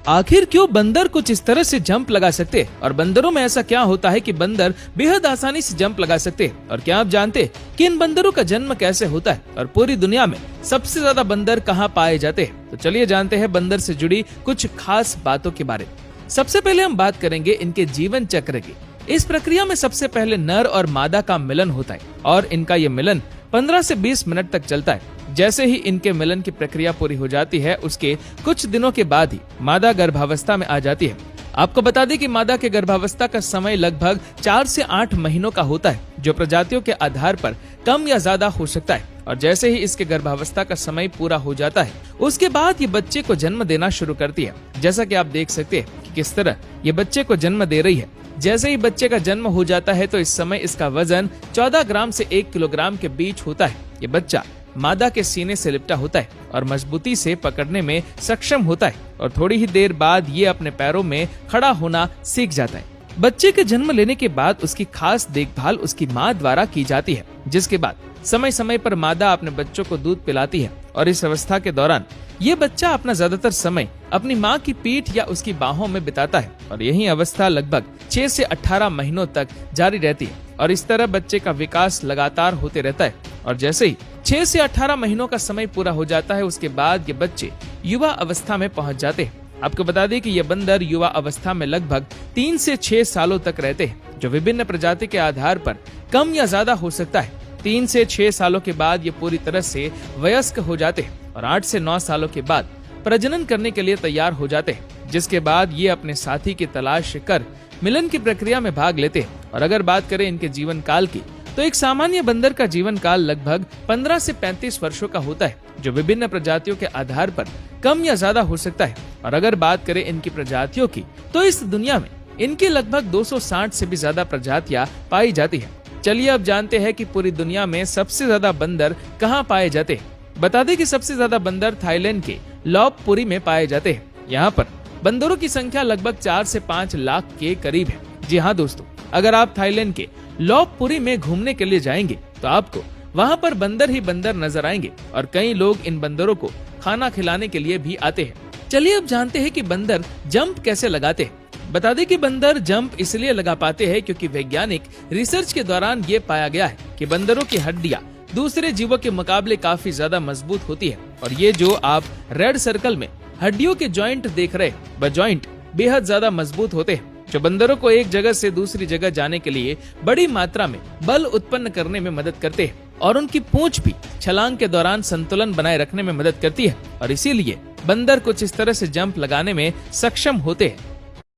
आखिर क्यों बंदर कुछ इस तरह से जंप लगा सकते हैं और बंदरों में ऐसा क्या होता है कि बंदर बेहद आसानी से जंप लगा सकते हैं? और क्या आप जानते हैं कि इन बंदरों का जन्म कैसे होता है और पूरी दुनिया में सबसे ज्यादा बंदर कहाँ पाए जाते हैं? तो चलिए जानते हैं बंदर से जुड़ी कुछ खास बातों के बारे में। सबसे पहले हम बात करेंगे इनके जीवन चक्र की। इस प्रक्रिया में सबसे पहले नर और मादा का मिलन होता है और इनका ये मिलन 15 से 20 मिनट तक चलता है। जैसे ही इनके मिलन की प्रक्रिया पूरी हो जाती है, उसके कुछ दिनों के बाद ही मादा गर्भावस्था में आ जाती है। आपको बता दें कि मादा के गर्भावस्था का समय लगभग 4 से 8 महीनों का होता है, जो प्रजातियों के आधार पर कम या ज्यादा हो सकता है। और जैसे ही इसके गर्भावस्था का समय पूरा हो जाता है, उसके बाद ये बच्चे को जन्म देना शुरू करती है। जैसा कि आप देख सकते हैं कि किस तरह ये बच्चे को जन्म दे रही है। जैसे ही बच्चे का जन्म हो जाता है तो इस समय इसका वजन 14 ग्राम से 1 किलोग्राम के बीच होता है। ये बच्चा मादा के सीने से लिपटा होता है और मजबूती से पकड़ने में सक्षम होता है और थोड़ी ही देर बाद ये अपने पैरों में खड़ा होना सीख जाता है। बच्चे के जन्म लेने के बाद उसकी खास देखभाल उसकी माँ द्वारा की जाती है, जिसके बाद समय समय पर मादा अपने बच्चों को दूध पिलाती है और इस अवस्था के दौरान ये बच्चा अपना ज्यादातर समय अपनी माँ की पीठ या उसकी बाहों में बिताता है और यही अवस्था लगभग 6 से 18 महीनों तक जारी रहती है और इस तरह बच्चे का विकास लगातार होते रहता है। और जैसे ही 6 से 18 महीनों का समय पूरा हो जाता है, उसके बाद ये बच्चे युवा अवस्था में पहुंच जाते हैं। आपको बता दें कि ये बंदर युवा अवस्था में लगभग 3 से 6 सालों तक रहते हैं, जो विभिन्न प्रजाति के आधार पर कम या ज्यादा हो सकता है। 3 से 6 सालों के बाद ये पूरी तरह से वयस्क हो जाते हैं और 8 से 9 सालों के बाद प्रजनन करने के लिए तैयार हो जाते हैं, जिसके बाद ये अपने साथी की तलाश कर मिलन की प्रक्रिया में भाग लेते हैं। और अगर बात करें इनके जीवन काल की, तो एक सामान्य बंदर का जीवन काल लगभग 15 से 35 वर्षों का होता है, जो विभिन्न प्रजातियों के आधार पर कम या ज्यादा हो सकता है। और अगर बात करें इनकी प्रजातियों की, तो इस दुनिया में इनकी लगभग 260 से भी ज्यादा प्रजातियां पाई जाती है। चलिए अब जानते हैं कि पूरी दुनिया में सबसे ज्यादा बंदर कहाँ पाए जाते हैं। बता दें कि सबसे ज्यादा बंदर थाईलैंड के लॉपपुरी में पाए जाते हैं। यहाँ पर बंदरों की संख्या लगभग 4 से 5 लाख के करीब है। जी हाँ दोस्तों, अगर आप थाईलैंड के लॉपपुरी में घूमने के लिए जाएंगे तो आपको वहाँ पर बंदर ही बंदर नजर आएंगे और कई लोग इन बंदरों को खाना खिलाने के लिए भी आते हैं। चलिए अब जानते हैं कि बंदर जंप कैसे लगाते हैं। बता दें कि बंदर जंप इसलिए लगा पाते हैं क्योंकि वैज्ञानिक रिसर्च के दौरान ये पाया गया है कि बंदरों की हड्डियां दूसरे जीवों के मुकाबले काफी ज्यादा मजबूत होती है। और ये जो आप रेड सर्कल में हड्डियों के जॉइंट देख रहे, वह जॉइंट बेहद ज्यादा मजबूत होते हैं, जो बंदरों को एक जगह से दूसरी जगह जाने के लिए बड़ी मात्रा में बल उत्पन्न करने में मदद करते हैं। और उनकी पूंछ भी छलांग के दौरान संतुलन बनाए रखने में मदद करती है और इसीलिए बंदर कुछ इस तरह से जंप लगाने में सक्षम होते हैं।